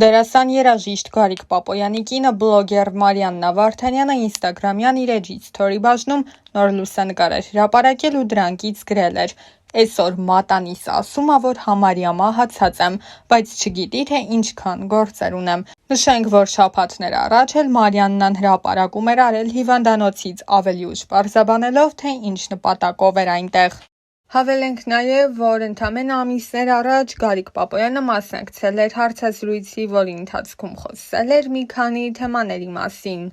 Դերասան երաժիշտ Գարիկ Պապոյանի կինը բլոգեր Մարիաննա Վարդանյանը ինստագրամյան իր էջից սթորի բաժնում նոր լուսանկար էր հրապարակել ու դրանքից գրել էր. «Էսօր մատանիս ասում ա, որ համարյա մահացած եմ, բայց չգիտի, թե ինչքան գործեր ունեմ»։ Նշենք, որ շաբաթներ առաջ էլ Մարիաննան հրապարակում էր արել հիվանդանոցից ավելի ուշ պարզաբանելով, թե ինչ նպատակով էր այնտեղ։ Հավելենք նաև, որ ընդամենը ամիսներ առաջ Գարիկ Պապոյանը մասնակցել էր հարցազրույցի, որի ընթացքում խոսել էր մի քանի թեմաների մասին։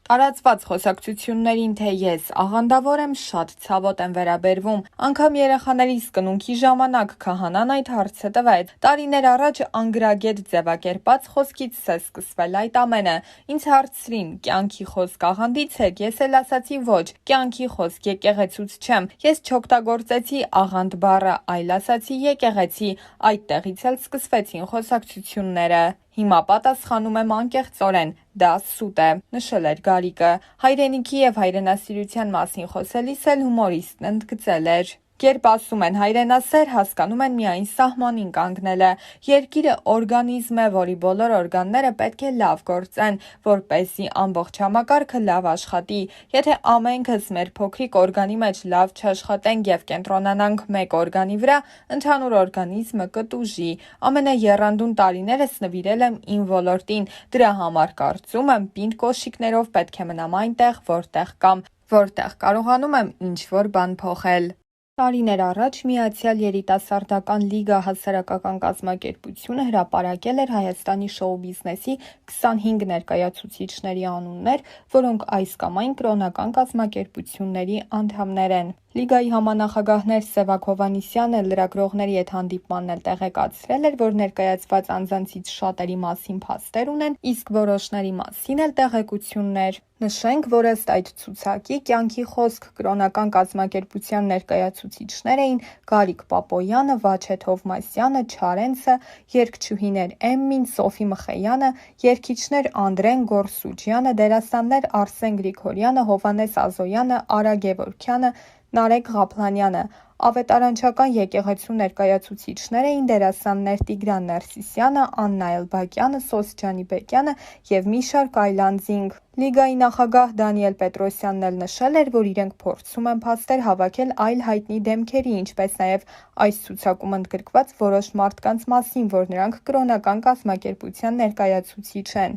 Տարածված խոսակցություններին, թե ես աղանդավոր եմ, շատ ցավոտ եմ վերաբերվում։ Անգամ երեխաներիս կնունքի ժամանակ քահանան այդ հարցը տվեց։ Տարիներ առաջ անգրագետ ձևակերպած խոսքից է սկսվել այդ ամենը։ Ինձ հարցրին՝ կյանքի խոսք աղանդից եք, ես էլ ասացի ոչ, կյանքի խոսք եկեղեցուց չեմ։ Ես չօգտագործեցի աղանդ բառը, այլ ասացի եկեղեցի։ Այդտեղից էլ սկսվեցին խոսակցությունները։ Հիմա պատասխանում եմ անկեղծորեն՝ դա սուտ է, նշել էր Գարիկը։ Հայրենիքի եւ հայրենասիրության մասին խոսելիս էլ հումորիստն ընդգծել էր. «Երբ ասում են հայրենասեր, հասկանում են միայն սահմանին կանգնելը։ Երկիրը օրգանիզմ է, որի բոլոր օրգանները պետք է լավ գործեն, որպեսզի ամբողջ համակարգը լավ աշխատի։ Եթե ամենքս մեր փոքրիկ օրգանի մեջ լավ չաշխատենք եւ կենտրոնանանք մեկ օրգանի վրա, ընդհանուր օրգանիզմը կտուժի։ Ամենաեռանդուն տարիներս նվիրել եմ իմ ոլորտին, դրա համար կարծում եմ պինդ կոշիկներով պետք է մնամ այնտեղ, որտեղ կամ, որտեղ կարողանում եմ ինչ-որ բան փոխել»։ Տարիներ առաջ Միացյալ երիտասարդական լիգա հասարակական կազմակերպությունը հրապարակել էր Հայաստանի շոու բիզնեսի 25 ներկայացուցիչների անուններ, որոնք այս կամ այն կրոնական կազմակերպությունների անդամներ են։ Լիգայի համանախագահներ Սևակ Հովհաննիսյանը լրագրողների հետ հանդիպմանն էլ տեղեկացրել էր, որ ներկայացված անձանցից շատերի մասին փաստեր ունեն, իսկ որոշների մասին էլ տեղեկություններ։ Նշենք, որ ըստ այդ ցուցակի «Կյանքի խոսք» կրոնական կազմակերպության ներկայացուցիչներ էին Գարիկ Պապոյանը, Վաչե Թովմասյանը, Չարենցը, երգչուհիներ Էմմին, Սոֆի Մխեյանը, երգիչներ Անդրեն Գորսուջյանը, դերասաններ Արսեն Գրիգորյանը, Հովհաննես Ազոյանը, Արա Գևորգյանը, Նարեկ Ղափլանյանը։ Ավետարանչական եկեղեցու ներկայացուցիչներ էին դերասաններ Տիգրան Ներսիսյանը, Աննա Էլբակյանը, Սոս Ջանիբեկյանը եւ մի շարք այլ անձինք։ Լիգայի նախագահ Դանիել Պետրոսյանն էլ նշել էր, որ իրենք փորձում են փաստեր հավաքել այլ հայտնի դեմքերի, ինչպես նաև այս ցուցակում ընդգրկված որոշ մարդկանց մասին, որ նրանք կրոնական կազմակերպության ներկայացուցիչ են։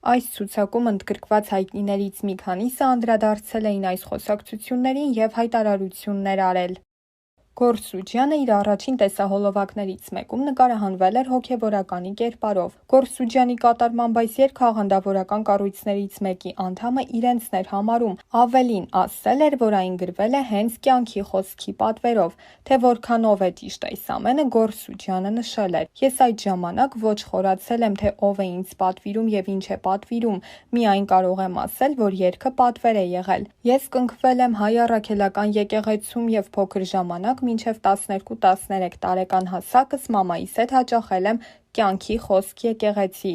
Այս ցուցակում ընդգրկված հայտնիներից մի քանիսը անդրադարձել էին այս խոսակցություններին եւ հայտարարություններ արել։ Գորսուջյանը իր առաջին տեսահոլովակներից մեկում նկարահանվել էր հոգևորականի կերպարով։ Գորսուջյանի կատարմամբ այս երգը աղանդավորական կառույցներից մեկի անդամը իրենցն էր համարում, ավելին ասել էր, որ այն գրվել է հենց կյանքի խոսքի պատվերով։ Թե որքանով է ճիշտ այս ամենը, Գորսուջյանը նշել էր. «Ես այդ ժամանակ ոչ խորացել եմ, թե ով է ինձ պատվիրում եւ ինչ է պատվիրում, միայն կարող եմ ասել, որ երգը պատվեր է եղել։ Ես կնքվել եմ Հայ առաքելական եկեղեցում եւ փոքր ժամանակ մինչև 12-13 տարեկան հասակս մամայիս հետ հաճախել եմ կյանքի խոսք եկեղեցի,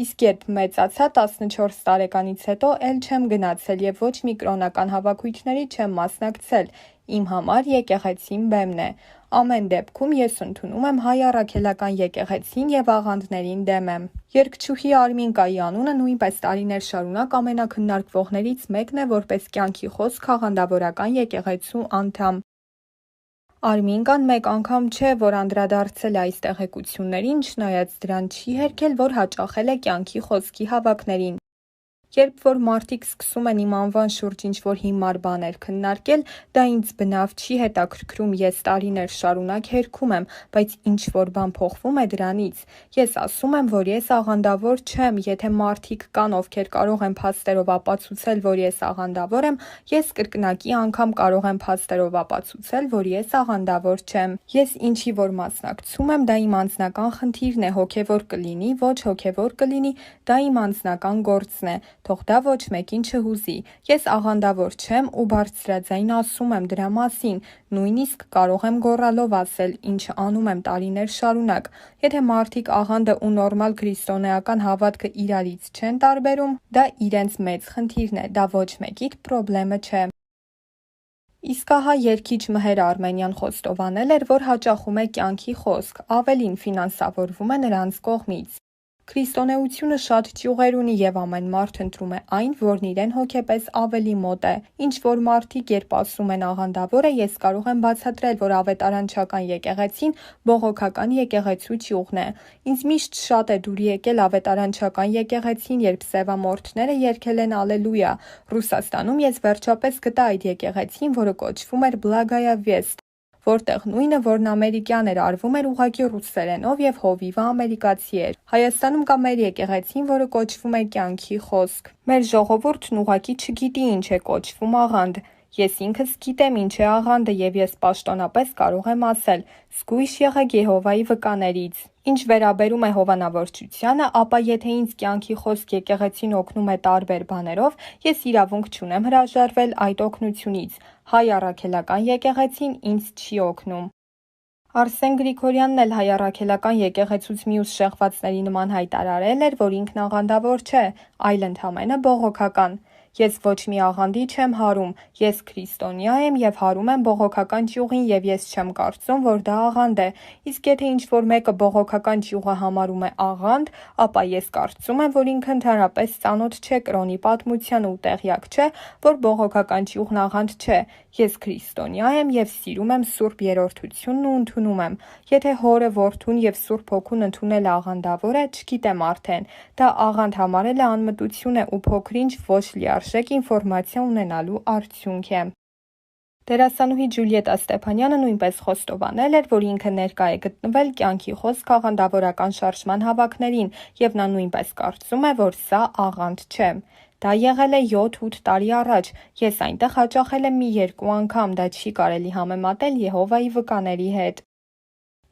իսկ երբ մեծացա 14 տարեկանից հետո էլ չեմ գնացել եւ ոչ մի կրոնական հավաքույթների չեմ մասնակցել, իմ համար եկեղեցին բեմն է։ Ամեն դեպքում ես ընդունում եմ Հայ առաքելական եկեղեցին եւ աղանդներին դեմ եմ»։ Երգչուհի Արմինկայի անունը նույնպես տարիներ շարունակ ամենաքննարկվողներից մեկն է որպես կյանքի խոսք աղանդավորական եկեղեցու անդամ։ Արմինկան մեկ անգամ չէ, որ անդրադարձել է այս տեղեկություններին, չնայած դրան չի հերքել, որ հաճախել է կյանքի խոսքի հավաքներին։ Երբ որ մարդիկ սկսում են իմ անվան շուրջ ինչ-որ հիմար բաներ քննարկել, դա ինձ բնավ չի հետաքրքրում, ես տարիներ շարունակ հերքում եմ, բայց ինչ-որ բան փոխվում է դրանից։ Ես ասում եմ, որ ես աղանդավոր չեմ, եթե մարդիկ կան, ովքեր կարող են փաստերով ապացուցել, որ ես աղանդավոր եմ, ես կրկնակի անգամ կարող եմ փաստերով ապացուցել, որ ես աղանդավոր չեմ։ Ես ինչի որ մասնակցում եմ, դա իմ անձնական խնդիրն է, հոգևոր կլինի, ոչ հոգևոր կլինի, դա իմ անձնական գործն է, թող դա ոչ մեկին չհուզի։ Ես աղանդավոր չեմ ու բարձրաձայն ասում եմ դրա մասին, նույնիսկ կարող եմ գոռալով ասել, ինչը անում եմ տարիներ շարունակ։ Եթե մարդիկ աղանդը ու նորմալ քրիստոնեական հավատքը իրարից չեն տարբերում, դա իրենց մեծ խնդիրն է, դա ոչ մեկիդ պրոբլեմը չէ։ Իսկ ահա երգիչ Մհեր Արմենյան խոստովանել էր, որ հաճախում է կյանքի խոսք, ավելին ֆինանսավորվում է նրանց կողմից։ Քրիստոնեությունը շատ ճյուղեր ունի եւ ամեն մարդ ընտրում է այն, որն իրեն հոգեպես ավելի մոտ է։ Ինչ որ մարդիկ երբ ասում են աղանդավոր է, ես կարող եմ բացատրել, որ ավետարանչական եկեղեցին բողոքական եկեղեցու ճյուղն է։ Ինձ միշտ շատ է դուր եկել ավետարանչական եկեղեցին, երբ սևամորթները երգել են Ալելույա։ Ռուսաստանում ես վերջապես գտա այդ եկեղեցին, որը կոչվում էր Բլագայա Վեստ, որտեղ նույնը, որն ամերիկյան էր, արվում էր ուղղակի ռուսերենով եւ հովիվը ամերիկացի էր։ Հայաստանում կա մեր եկեղեցին, որը կոչվում է Կյանքի խոսք։ Մեր ժողովուրդն ուղղակի չգիտի ինչ է կոչվում աղանդ։ Ես ինքս գիտեմ ինչ է աղանդը եւ ես պաշտոնապես կարող եմ ասել. զգույշ եղեք Եհովայի վկաներից։ Ինչ վերաբերում է հովանավորչությանը, ապա եթե ինձ Կյանքի խոսք եկեղեցին օգնում է տարբեր բաներով, ես իրավունք չունեմ հրաժարվել այդ օգնությունից։ Հայ առաքելական եկեղեցին ինձ չի օգնում։ Արսեն Գրիգորյանն էլ հայ առաքելական եկեղեցուց մյուս շեղվածների նման հայտարարել էր, որ ինքն աղանդավոր չէ, այլ ընդամենը բողոքական։ Ես ոչ մի աղանդի չեմ հարում, ես քրիստոնյա եմ եւ հարում եմ բողոքական ճյուղին եւ ես չեմ կարծում, որ դա աղանդ է։ Իսկ եթե ինչ-որ մեկը բողոքական ճյուղը համարում է աղանդ, ապա ես կարծում եմ, որ ինքը ընդհանրապես ծանոթ չէ կրոնի պատմությանը ու տեղյակ չէ, որ բողոքական ճյուղն աղանդ չէ։ Ես քրիստոնյա եմ եւ սիրում եմ Սուրբ Երրորդությունն ու ընդունում եմ։ Եթե հորը, որդուն եւ Սուրբ Հոգուն ընդունելը աղանդավոր է, չգիտեմ արդեն։ Դա աղանդ համարելը անմտություն է ու փոքրինչ ոչ լիարժեք ինֆորմացիա ունենալու արդյունք է։ Դերասանուհի Ջուլիետա Ստեփանյանը նույնպես խոստովանել էր, որ ինքը ներկա է գտնվել Կյանքի խոսք աղանդավորական շարժման հավաքներին եւ նա նույնպես կարծում է, որ սա աղանդ չէ։ Դա եղել է 7-8 տարի առաջ, ես այնտեղ հաճախել եմ մի 2 անգամ, դա չի կարելի համեմատել Եհովայի վկաների հետ։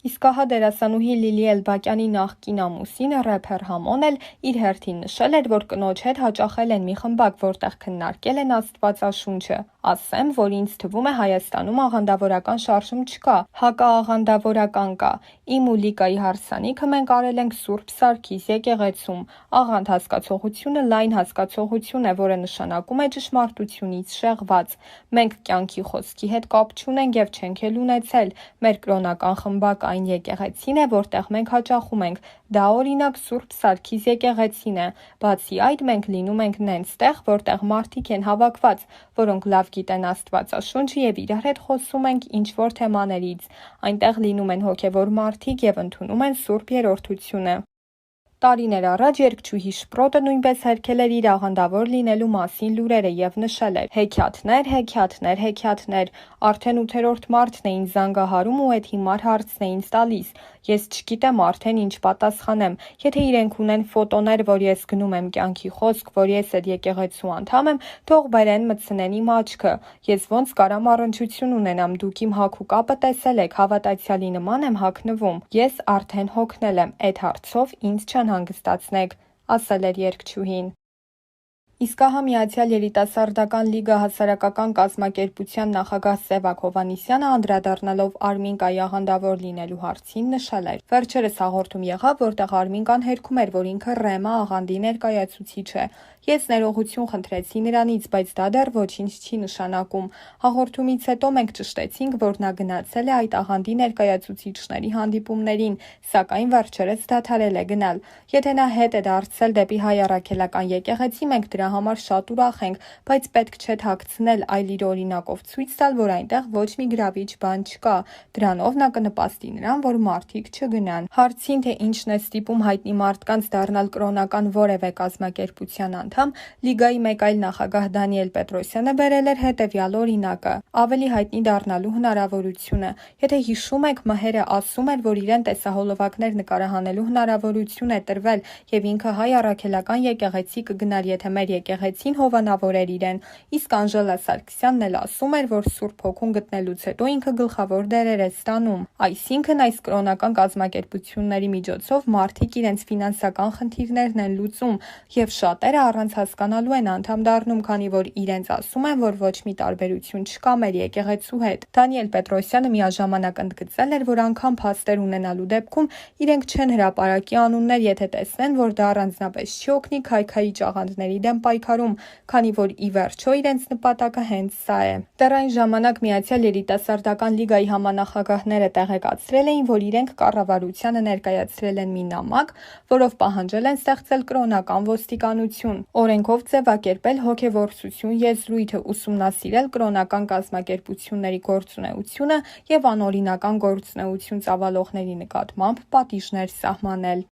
Իսկ ահա դերասանուհի Լիլի Էլբակյանի նախկին ամուսինը рэփեր Համոն էլ իր հերթին նշել էր, որ կնոջ հետ հաճախել են մի խմբակ, որտեղ քննարկել են Աստվածաշունչը։ Ասեմ, որ ինձ թվում է Հայաստանում աղանդավորական շարժում չկա, հակաաղանդավորական կա։ Իմ ու Լիկայի հարսանիքը մենք արել ենք Սուրբ Սարգիս եկեղեցում։ Աղանդ հասկացողությունը լայն հասկացողություն է, որը նշանակում է ճշմարտությունից շեղված։ Մենք Կյանքի խոսքի հետ կապ չունենք եւ չենք էլ ունեցել։ Մեր կրոնական խմբակ այն եկեղեցին է, որտեղ մենք հաճախում ենք։ Դա օրինակ Սուրբ Սարգիս եկեղեցին է։ Բացի այդ, մենք լինում ենք նենց տեղ, որտեղ մարդիկ են հավաքված, որոնք լավ գիտեն Աստվածաշունչը եւ իրար հետ խոսում ենք ինչ-որ թեմաներից։ Այնտեղ լինում են հոգեվոր մարդիկ եւ ընդունում են Սուրբ Երրորդությունը։ Տարիներ առաջ երգչուհի Շպրոտը նույնպես հերքել էր իր աղանդավոր լինելու մասին լուրերը եւ նշել էր. հեքիաթներ, հեքիաթներ, հեքիաթներ, արդեն 8-րդ մարտն է ինձ զանգահարում ու այդ հիմար հարցն է ինձ տալիս։ Ես չգիտեմ արդեն ինչ պատասխանեմ։ Եթե իրենք ունեն ֆոտոներ, որ ես գնում եմ Կյանքի խոսք, որ ես այդ եկեղեցու անդամ եմ, թող բերեն մտցնեն իմ աչքը։ Ես ոնց կարամ առնչություն ունենամ, դուք իմ հագու կապը տեսել եք, հավատացյալի նման եմ հագնվում։ Ես արդեն հոգնել եմ, այդ հարցով ինձ չանհանգստացնեք, ասել էր երգչուհին։ Իսկ ահա Միացյալ երիտասարդական լիգա հասարակական կազմակերպության նախագահ Սևակ Հովհաննիսյանը անդրադառնալով Արմինկայի աղանդավոր լինելու հարցին նշել էր. Վերջերս հաղորդում եղավ, որտեղ Արմինկան հերքում էր, որ ինքը Ռեմա աղանդի ներկայացուցիչ է։ Ես ներողություն խնդրեցի նրանից, բայց դա դեռ ոչինչ չի նշանակում։ Հաղորդումից հետո մենք ճշտեցինք, որ նա գնացել է այդ աղանդի ներկայացուցիչների հանդիպումներին, սակայն վերջերս դադարել է գնալ։ Եթե նա հետ է դարձել դեպի հայ առաքելական եկեղեցի, մենք դրա համար շատ ուրախ ենք, բայց պետք չէ թաքցնել, այլ իր օրինակով ցույց տալ, որ այնտեղ ոչ մի գրավիչ բան չկա։ Դրանով նա կնպաստի նրան, որ մարդիկ չգնան։ Հարցին, թե ինչն է ստիպում հայտնի մարդկանց դառնալ կրոնական որևէ կազմակերպության անդամ, լիգայի մեկ այլ նախագահ Դանիել Պետրոսյանը բերել էր հետևյալ օրինակը. ավելի հայտնի դառնալու հնարավորությունը։ Եթե հիշում եք, Մհերը ասում էր, որ իրեն տեսահոլովակներ նկարահանելու հնարավորություն է տրվել եւ ինքը հայ առաքելական եկեղեցի կգնար, եթե մեր եկեղեցին հովանավոր էր իրեն, իսկ Անժելա Սարգսյանն էլ ասում էր, որ Սուրբ Հոգուն գտնելուց հետո ինքը գլխավոր դերեր է ստանում։ Այսինքն այս կրոնական կազմակերպությունների միջոցով մարդիկ իրենց ֆինանսական խնդիրներն են լուծում եւ շատերը առանց հասկանալու են անդամ դառնում, քանի որ իրենց ասում են, որ ոչ մի տարբերություն չկա մեր եկեղեցու հետ։ Դանիել Պետրոսյանը միաժամանակ ընդգծել էր, որ անգամ փաստեր ունենալու դեպքում իրենք չեն հրապարակի անուններ, եթե տեսնեն, որ դա առանձնապես չի օգնի քայքայիչ աղանդների դեմ պայքարում, քանի որ ի վերջո իրենց նպատակը հենց սա է։ Դեռ այն ժամանակ Միացյալ երիտասարդական լիգայի համանախագահները տեղեկացրել էին, որ իրենք կառավարությանը ներկայացրել են մի նամակ, որով պահանջել են ստեղծել կրոնական ոստիկանություն, օրենքով ձևակերպել հոգևորցություն եզրույթը, ուսումնասիրել կրոնական կազմակերպությունների գործունեությունը և անօրինական գործունեություն ծավալողների նկատմամբ պատիժներ սահմանել։